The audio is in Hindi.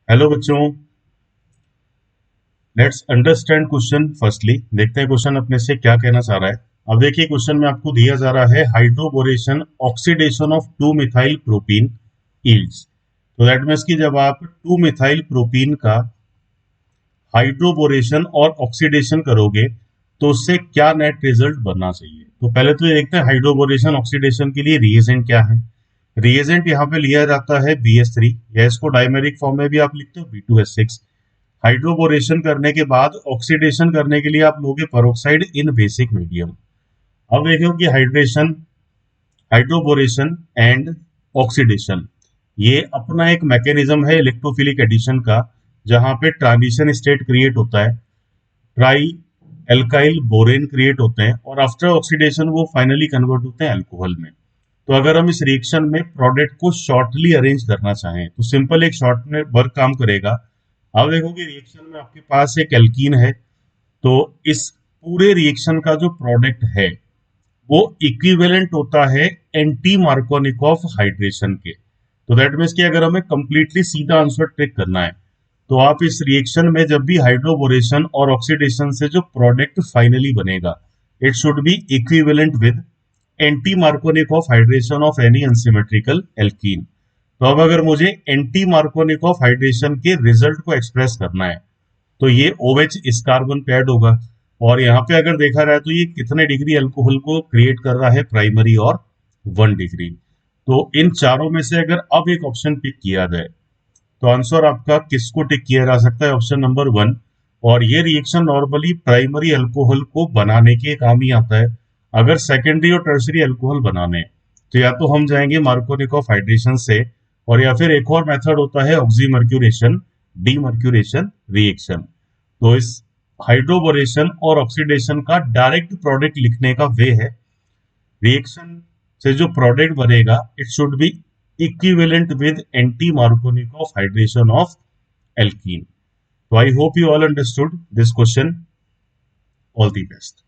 हेलो बच्चों, लेट्स अंडरस्टैंड क्वेश्चन फर्स्टली। देखते हैं क्वेश्चन अपने से क्या कहना चाह रहा है। अब देखिए, क्वेश्चन में आपको दिया जा रहा है hydroboration oxidation of 2 methyl propene yields. तो दैट मीन्स कि जब आप 2 मिथाइल प्रोपीन का हाइड्रोबोरेशन और ऑक्सीडेशन करोगे तो उससे क्या नेट रिजल्ट बनना चाहिए। तो पहले तो ये देखते हैं हाइड्रोबोरेशन ऑक्सीडेशन के लिए रिएजेंट क्या है। रिएजेंट यहाँ पे लिया जाता है BH3, या इसको डायमेरिक फॉर्म में भी आप लिखते हो B2S6। हाइड्रोबोरेशन करने के बाद ऑक्सीडेशन करने के लिए आप लोगे पेरोक्साइड इन बेसिक मीडियम। अब देखो कि हाइड्रेशन, हाइड्रोबोरेशन एंड ऑक्सीडेशन, ये अपना एक मैकेनिज्म है इलेक्ट्रोफिलिक एडिशन का, जहां पे ट्रांजिशन स्टेट क्रिएट होता है, ट्राई एल्काइल बोरेन क्रिएट होते हैं, और आफ्टर ऑक्सीडेशन वो फाइनली कन्वर्ट होते हैं अल्कोहल में। तो अगर हम इस रिएक्शन में प्रोडक्ट को शॉर्टली अरेंज करना चाहें तो सिंपल एक शॉर्ट में वर्क काम करेगा। अब देखो कि रिएक्शन में आपके पास एक एल्कीन है, तो इस पूरे रिएक्शन का जो प्रोडक्ट है वो इक्विवेलेंट होता है एंटी मार्कोनिकॉफ हाइड्रेशन के। तो दैट मीन्स कि अगर हमें कंप्लीटली सीधा आंसर ट्रिक करना है तो आप इस रिएक्शन में जब भी हाइड्रोबोरेशन और ऑक्सीडेशन से जो प्रोडक्ट फाइनली बनेगा, it should be equivalent with anti Markovnikov hydration of any unsymmetrical alkene. तो अब अगर मुझे एंटी मार्कोनिकॉफ हाइड्रेशन के रिजल्ट को एक्सप्रेस करना है तो ये OH इस कार्बन पे ऐड होगा, और यहाँ पे अगर देखा जाए तो ये कितने डिग्री अल्कोहल को क्रिएट कर रहा है, प्राइमरी और 1 डिग्री। तो इन चारों में से अगर अब एक ऑप्शन पिक किया जाए तो आंसर आपका किसको टिक किया जा सकता है? Option number 1। और ये रिएक्शन नॉर्मली प्राइमरी अल्कोहल को बनाने के काम ही आता है। अगर सेकेंडरी और टर्सरी अल्कोहल बनाने तो या तो हम जाएंगे मार्कोनिकॉफ हाइड्रेशन से, और या फिर एक और मेथड होता है ऑक्सीमर्क्यूरेशन, डीमर्क्यूरेशन रिएक्शन। तो इस हाइड्रोबोरेशन और ऑक्सीडेशन का डायरेक्ट प्रोडक्ट लिखने का वे है, रिएक्शन से जो प्रोडक्ट बनेगा it should be equivalent with anti Markovnikov hydration of alkene. So I hope you all understood this question. All the best.